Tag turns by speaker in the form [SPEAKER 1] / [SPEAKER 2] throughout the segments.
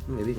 [SPEAKER 1] Maybe.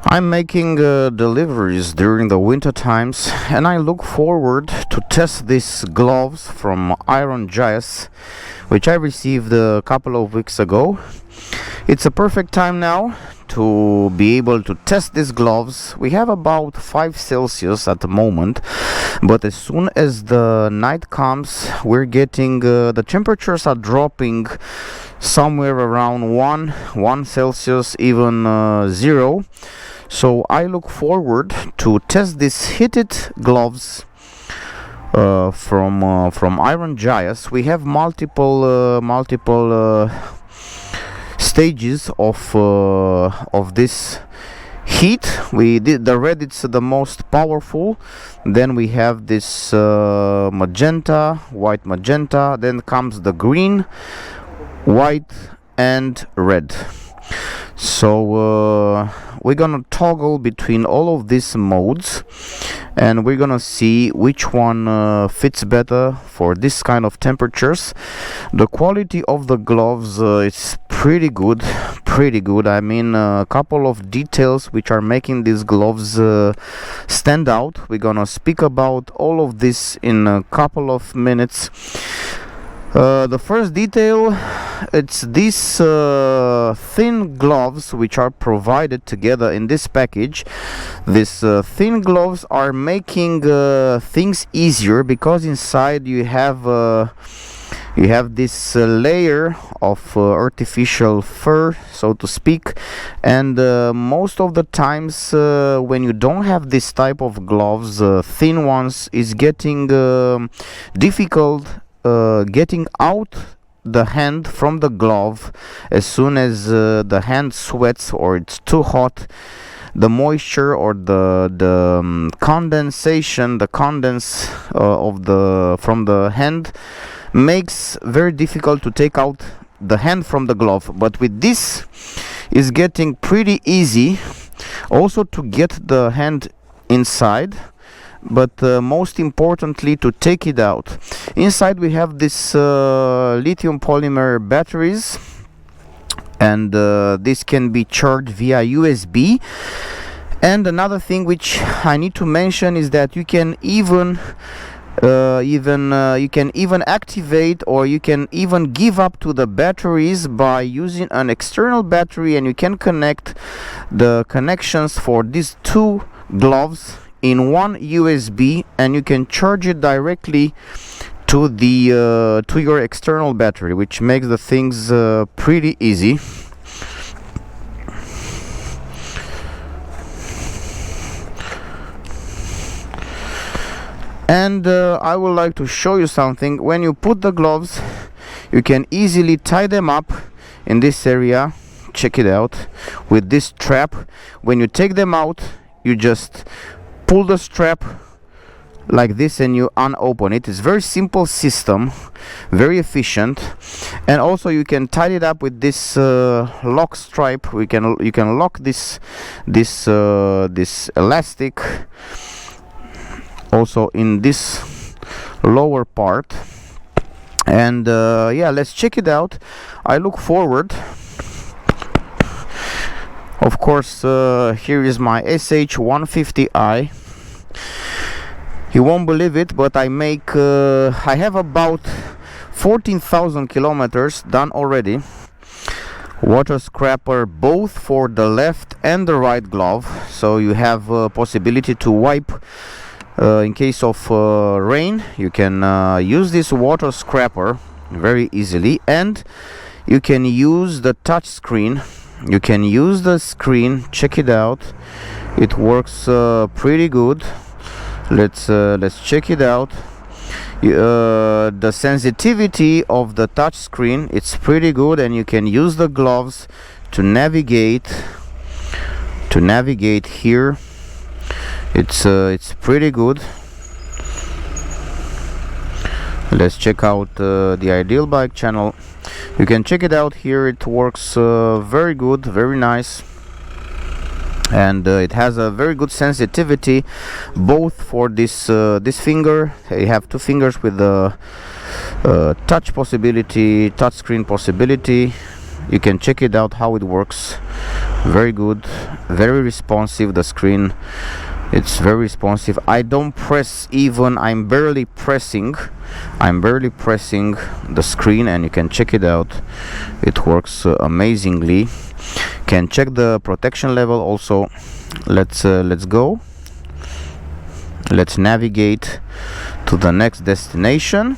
[SPEAKER 1] I'm making deliveries during the winter times, and I look forward to test these gloves from JIA'S, which I received a couple of weeks ago. It's a perfect time now to be able to test these gloves. We have about 5 Celsius at the moment, but as soon as the night comes, we're getting the temperatures are dropping somewhere around 1 Celsius, even 0. So I look forward to test these heated gloves from JIA'S. We have multiple stages of this heat. We did the red, it's the most powerful. Then we have this magenta, white magenta. Then comes the green, white, and red. So we're gonna toggle between all of these modes, and we're gonna see which one fits better for this kind of temperatures. The quality of the gloves is pretty good. I mean, a couple of details which are making these gloves stand out. We're gonna speak about all of this in a couple of minutes. The first detail, it's these thin gloves which are provided together in this package. These thin gloves are making things easier, because inside you have this layer of artificial fur, so to speak, and most of the times when you don't have this type of gloves, thin ones, is getting difficult getting out the hand from the glove. As soon as the hand sweats or it's too hot, the moisture or the condensation, the condense from the hand makes very difficult to take out the hand from the glove. But with this, is getting pretty easy also to get the hand inside, but most importantly to take it out. Inside we have this lithium polymer batteries, and this can be charged via USB. And another thing which I need to mention is that you can even activate, or you can even give up to the batteries by using an external battery, and you can connect the connections for these two gloves in one USB, and you can charge it directly to the to your external battery, which makes the things pretty easy. And I would like to show you something. When you put the gloves, you can easily tie them up in this area. Check it out, with this strap. When you take them out, you just pull the strap like this and you unopen it. It's very simple system, very efficient. And also you can tie it up with this lock stripe. You can lock this elastic also in this lower part. And yeah, let's check it out. I look forward. Of course, here is my AXE01H. You won't believe it, but I have about 14,000 kilometers done already. Water scraper both for the left and the right glove, so you have possibility to wipe in case of rain. You can use this water scraper very easily, and you can use the touch screen. You can use the screen. Check it out, it works pretty good. Let's check it out. The sensitivity of the touch screen, it's pretty good, and you can use the gloves to navigate here. It's pretty good. Let's check out the Ideal Bike channel. You can check it out here. It works very good, very nice, and it has a very good sensitivity both for this finger. You have two fingers with the touch screen possibility, You can check it out how it works. Very good, very responsive. The screen, it's very responsive. I don't press even, I'm barely pressing the screen, and you can check it out. It works amazingly. Can check the protection level also. Let's go. Let's navigate to the next destination.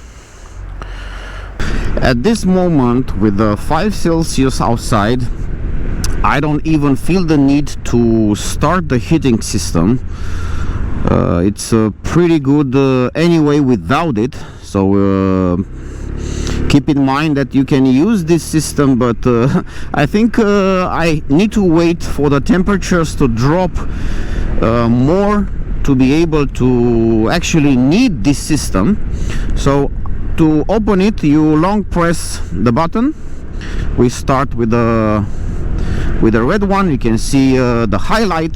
[SPEAKER 1] At this moment, with the 5 Celsius outside, I don't even feel the need to start the heating system. It's pretty good anyway without it. So keep in mind that you can use this system, but I think I need to wait for the temperatures to drop more to be able to actually need this system. So to open it, you long press the button. We start with the red one. You can see the highlight.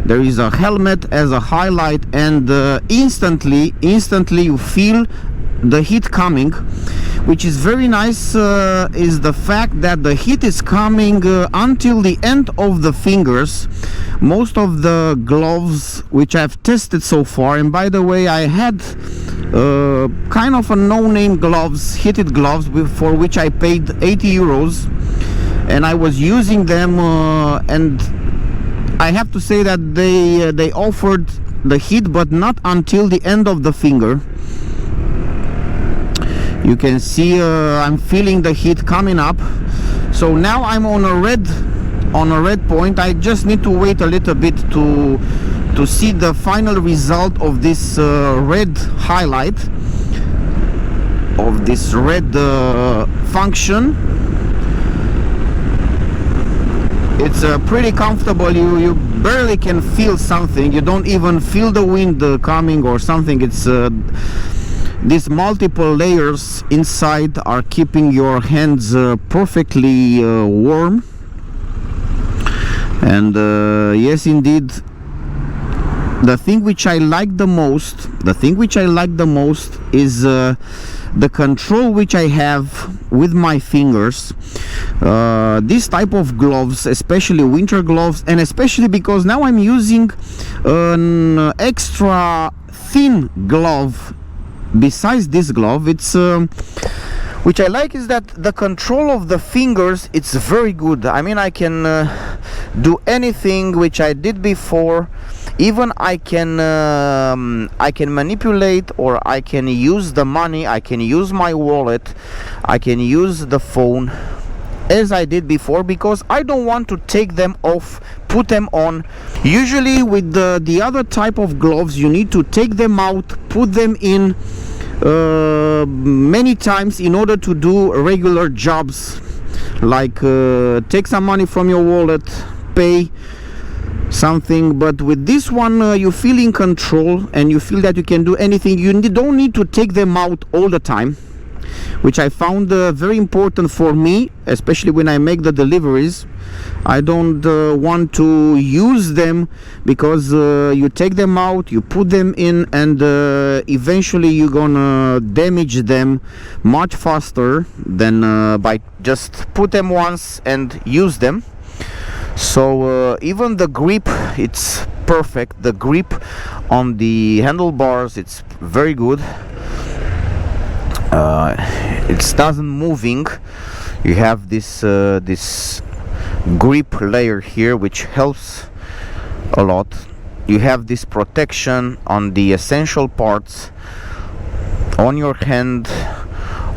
[SPEAKER 1] There is a helmet as a highlight, and instantly you feel the heat coming. Which is very nice, is the fact that the heat is coming until the end of the fingers. Most of the gloves which I've tested so far, and by the way, I had kind of a no-name gloves, heated gloves, for which I paid 80 euros, and I was using them, and I have to say that they offered the heat, but not until the end of the finger. You can see I'm feeling the heat coming up. So now I'm on a red point. I just need to wait a little bit to see the final result of this red highlight, of this red function. It's pretty comfortable. You barely can feel something. You don't even feel the wind coming or something. It's these multiple layers inside are keeping your hands perfectly warm. And yes, indeed, the thing which I like the most is the control which I have with my fingers. This type of gloves, especially winter gloves, and especially because now I'm using an extra thin glove besides this glove. It's which I like is that the control of the fingers, it's very good. I mean, I can do anything which I did before. Even I can manipulate, or I can use the money, I can use my wallet, I can use the phone as I did before, because I don't want to take them off, put them on. Usually with the other type of gloves, you need to take them out, put them in many times in order to do regular jobs, like take some money from your wallet, pay something. But with this one, you feel in control and you feel that you can do anything. You don't need to take them out all the time, which I found very important for me, especially when I make the deliveries. I don't want to use them, because you take them out, you put them in, and eventually you're gonna damage them much faster than by just put them once and use them. So even the grip, it's perfect. The grip on the handlebars, it's very good. It doesn't moving. You have this this grip layer here, which helps a lot. You have this protection on the essential parts on your hand.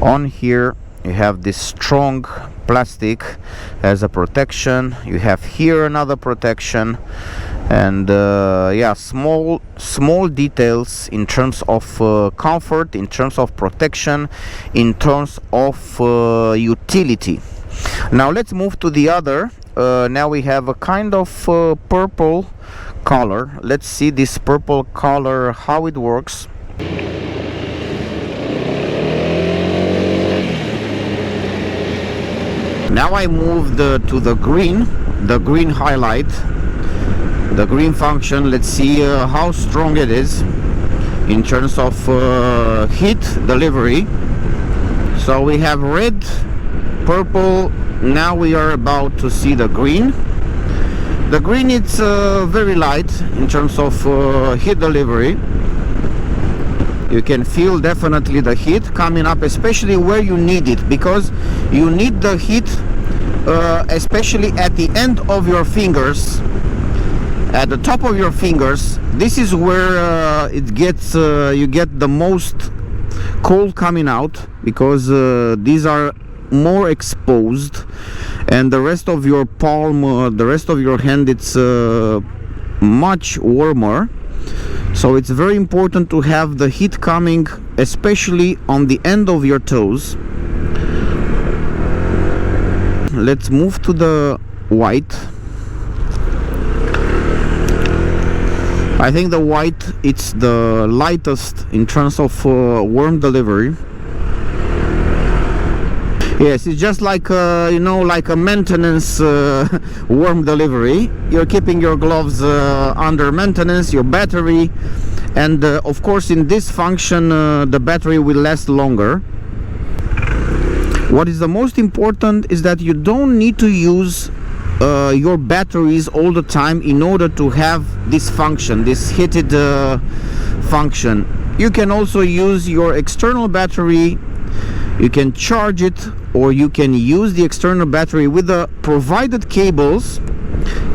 [SPEAKER 1] On here you have this strong plastic as a protection. You have here another protection, and yeah, small details in terms of comfort, in terms of protection, in terms of utility. Now let's move to the other. Now we have a kind of purple color. Let's see this purple color, how it works. Now I moved to the green highlight, the green function. Let's see how strong it is in terms of heat delivery. So we have red, purple, Now we are about to see the green. The green is very light in terms of heat delivery. You can feel definitely the heat coming up, especially where you need it, because you need the heat especially at the end of your fingers, at the top of your fingers. This is where it gets you get the most cold coming out, because these are more exposed, and the rest of your palm, the rest of your hand, it's much warmer. So it's very important to have the heat coming especially on the end of your toes. Let's move to the white. I think the white, it's the lightest in terms of worm delivery. Yes, it's just like you know, like a maintenance worm delivery. You're keeping your gloves under maintenance, your battery, and of course in this function the battery will last longer. What is the most important is that you don't need to use your batteries all the time in order to have this function, this heated function. You can also use your external battery. You can charge it, or you can use the external battery with the provided cables,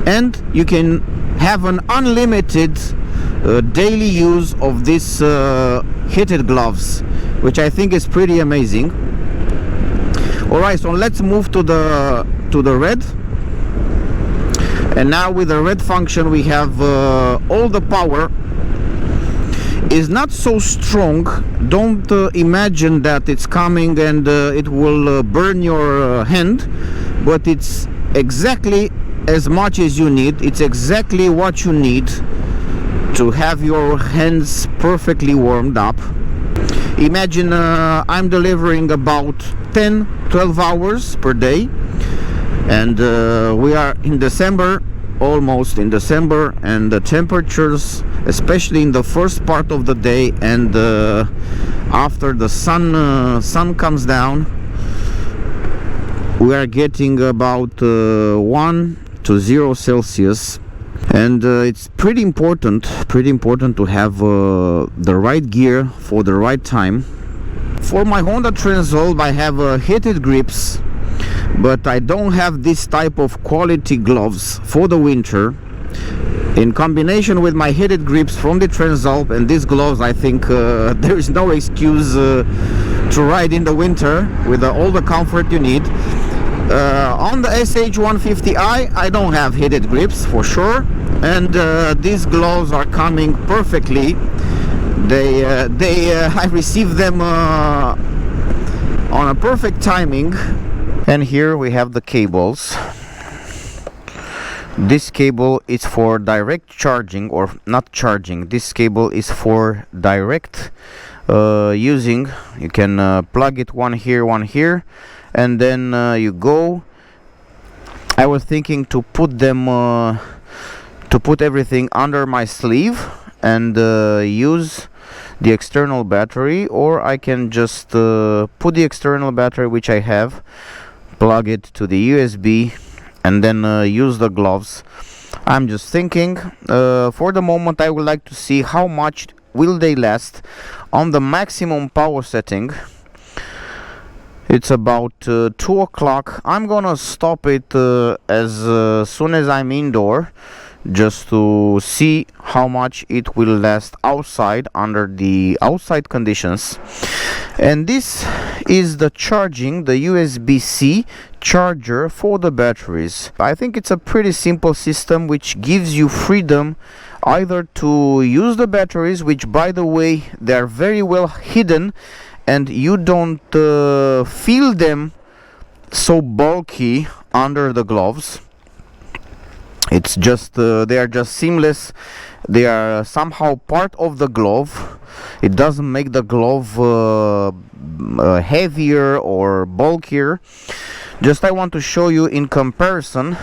[SPEAKER 1] and you can have an unlimited daily use of this heated gloves, which I think is pretty amazing. Alright, so let's move to the red. And now with the red function we have all the power is not so strong. Don't imagine that it's coming and it will burn your hand, but it's exactly as much as you need. It's exactly what you need to have your hands perfectly warmed up. Imagine I'm delivering about 10-12 hours per day, and we are in December, almost in December, and the temperatures, especially in the first part of the day and after the sun comes down, we are getting about 1 to 0 Celsius, and it's pretty important to have the right gear for the right time. For my Honda Transalp I have heated grips, but I don't have this type of quality gloves for the winter. In combination with my heated grips from the Transalp and these gloves, I think there is no excuse to ride in the winter with all the comfort you need. On the SH150i I don't have heated grips for sure, and these gloves are coming perfectly. I received them on a perfect timing. And here we have the cables. This cable is for direct charging, or not charging. This cable is for direct using. You can plug it one here, and then you go. I was thinking to put them to put everything under my sleeve and use the external battery, or I can just put the external battery which I have, plug it to the USB, and then use the gloves. I'm just thinking for the moment I would like to see how much will they last on the maximum power setting. It's about 2 o'clock. I'm gonna stop it as soon as I'm indoor, just to see how much it will last outside under the outside conditions. And this is the charging, the USB-C charger for the batteries. I think it's a pretty simple system which gives you freedom either to use the batteries, which by the way they are very well hidden and you don't feel them so bulky under the gloves. It's just they are just seamless. They are somehow part of the glove. It doesn't make the glove heavier or bulkier. Just I want to show you in comparison.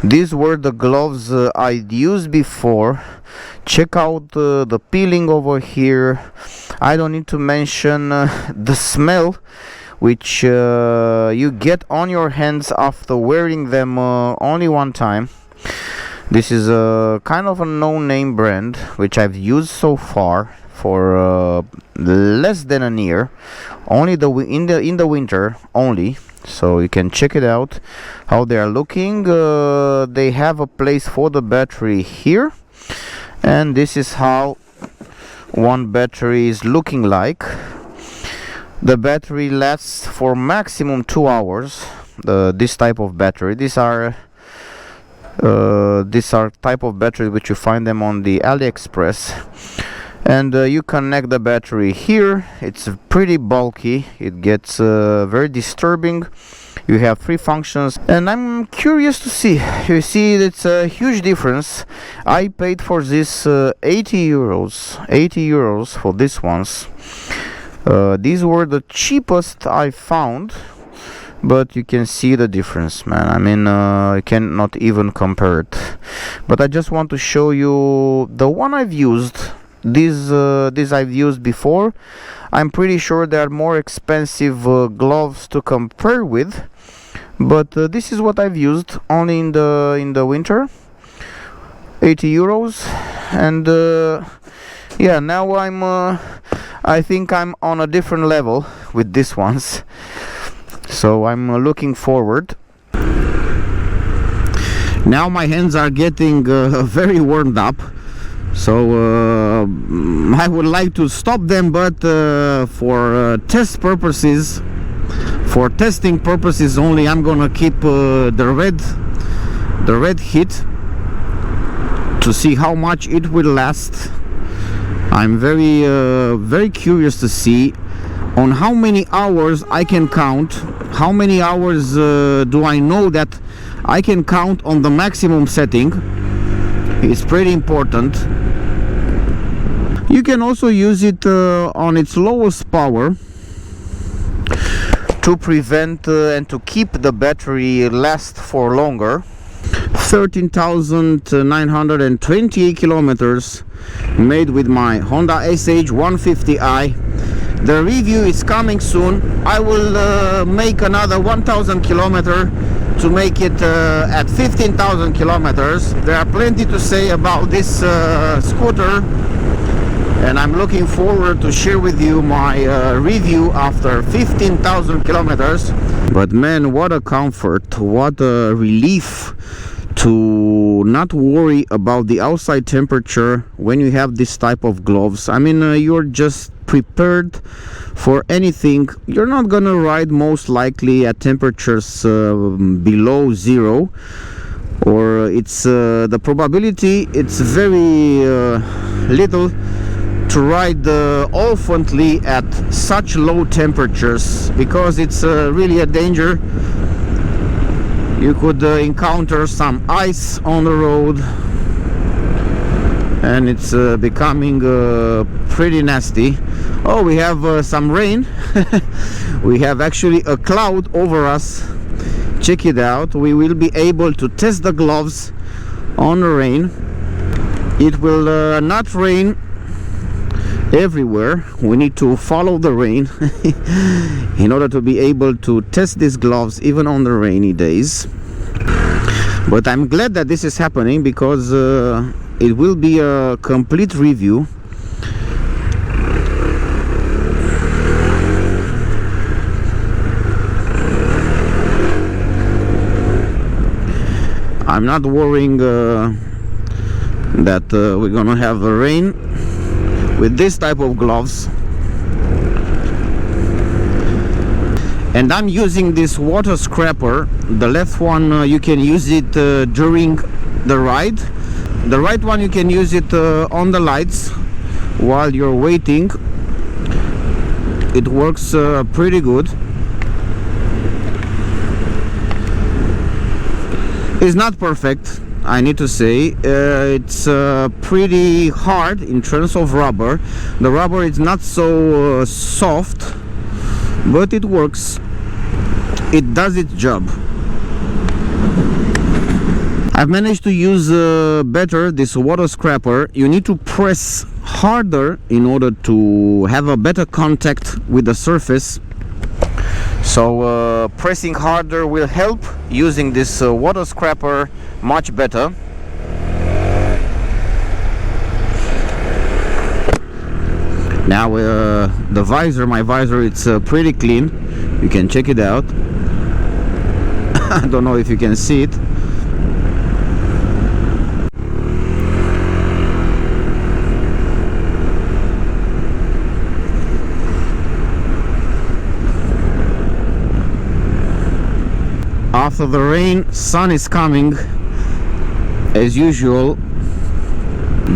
[SPEAKER 1] These were the gloves I'd used before. Check out the peeling over here. I don't need to mention the smell which you get on your hands after wearing them only one time. This is a kind of a no-name brand which I've used so far for less than a year, only in the winter only. So you can check it out how they are looking. They have a place for the battery here, and this is how one battery is looking like. The battery lasts for maximum 2 hours. This type of battery, these are type of battery which you find them on the AliExpress. And you connect the battery here. It's pretty bulky, it gets very disturbing. You have 3 functions, and I'm curious to see. You see, it's a huge difference. I paid for this 80 euros for these ones. These were the cheapest I found, but you can see the difference, man. I mean, I cannot even compare it. But I just want to show you the one I've used. These I've used before. I'm pretty sure they are more expensive gloves to compare with, but this is what I've used only in the winter. 80 euros, and yeah, now I think I'm on a different level with these ones, so I'm looking forward. Now my hands are getting very warmed up. So I would like to stop them, but for test purposes, for testing purposes only, I'm gonna keep the red heat to see how much it will last. I'm very curious to see on how many hours I can count. How many hours do I know that I can count on the maximum setting? It's pretty important. You can also use it on its lowest power to prevent and to keep the battery last for longer. 13,928 kilometers made with my Honda AXE01H. The review is coming soon. I will make another 1,000 kilometers to make it at 15,000 kilometers. There are plenty to say about this scooter, and I'm looking forward to share with you my review after 15,000 kilometers. But man, what a comfort, what a relief to not worry about the outside temperature when you have this type of gloves. I mean, you're just prepared for anything. You're not gonna ride most likely at temperatures below 0, or it's the probability, it's very little to ride oftenly at such low temperatures, because it's really a danger. You could encounter some ice on the road, and it's becoming pretty nasty. Oh, we have some rain. We have actually a cloud over us. Check it out. We will be able to test the gloves on the rain. It will not rain everywhere. We need to follow the rain in order to be able to test these gloves even on the rainy days. But I'm glad that this is happening, because it will be a complete review. I'm not worrying that we're gonna have a rain with this type of gloves. And I'm using this water scraper. The left one you can use it during the ride. The right one you can use it on the lights while you're waiting. It works pretty good. It's not perfect, I need to say. It's pretty hard in terms of rubber. The rubber is not so soft, but it works. It does its job. I've managed to use better this water scraper. You need to press harder in order to have a better contact with the surface. So pressing harder will help, using this water scraper much better. Now the visor, my visor, it's pretty clean. You can check it out. I don't know if you can see it. After the rain, sun is coming as usual.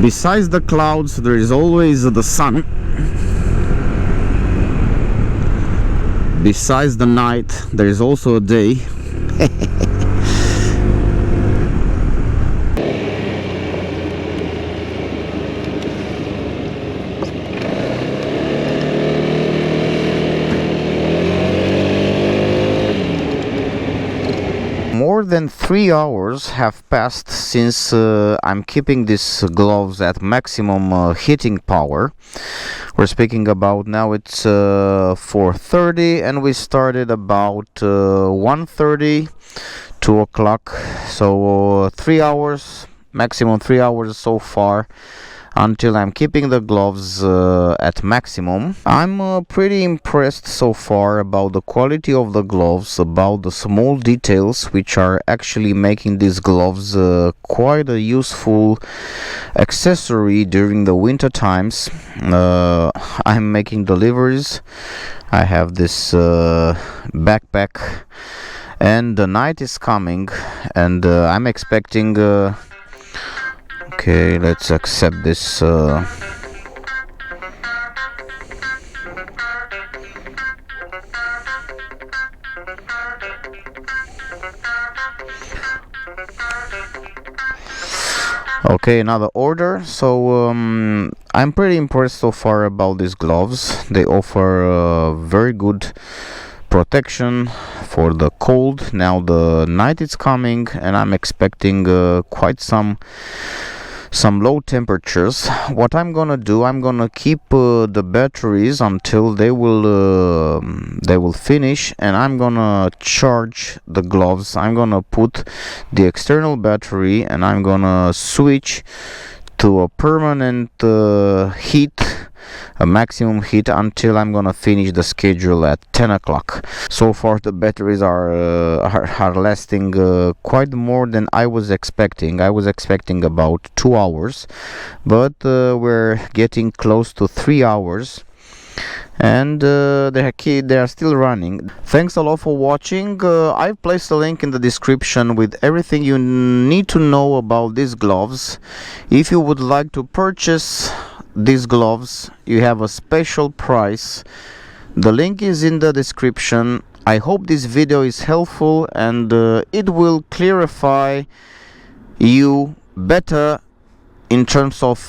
[SPEAKER 1] Besides the clouds, there is always the sun. Besides the night, there is also a day. More than 3 hours have passed since I'm keeping these gloves at maximum heating power. We're speaking about now it's 4:30 and we started about 1:30, 2 o'clock. So 3 hours, maximum 3 hours so far, until I'm keeping the gloves at maximum. I'm pretty impressed so far about the quality of the gloves, about the small details which are actually making these gloves quite a useful accessory during the winter times. I'm making deliveries. I have this backpack and the night is coming, and I'm expecting okay, let's accept this okay, another order. So I'm pretty impressed so far about these gloves. They offer very good protection for the cold. Now the night is coming and I'm expecting quite some low temperatures. What I'm gonna do, I'm gonna keep the batteries until they will finish, and I'm gonna charge the gloves. I'm gonna put the external battery and I'm gonna switch to a permanent heat, a maximum heat, until I'm gonna finish the schedule at 10 o'clock. So far the batteries are lasting quite more than I was expecting. I was expecting about 2 hours, but we're getting close to 3 hours, and they are still running. Thanks a lot for watching. I've placed a link in the description with everything you need to know about these gloves. If you would like to purchase these gloves, you have a special price. The link is in the description. I hope this video is helpful and it will clarify you better in terms of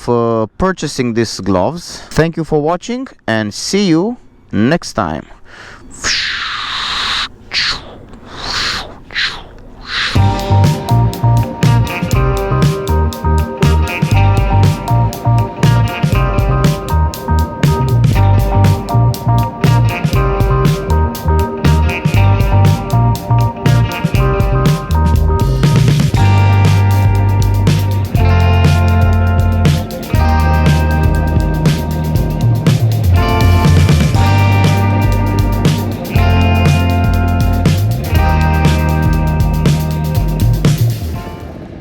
[SPEAKER 1] purchasing these gloves. Thank you for watching and see you next time.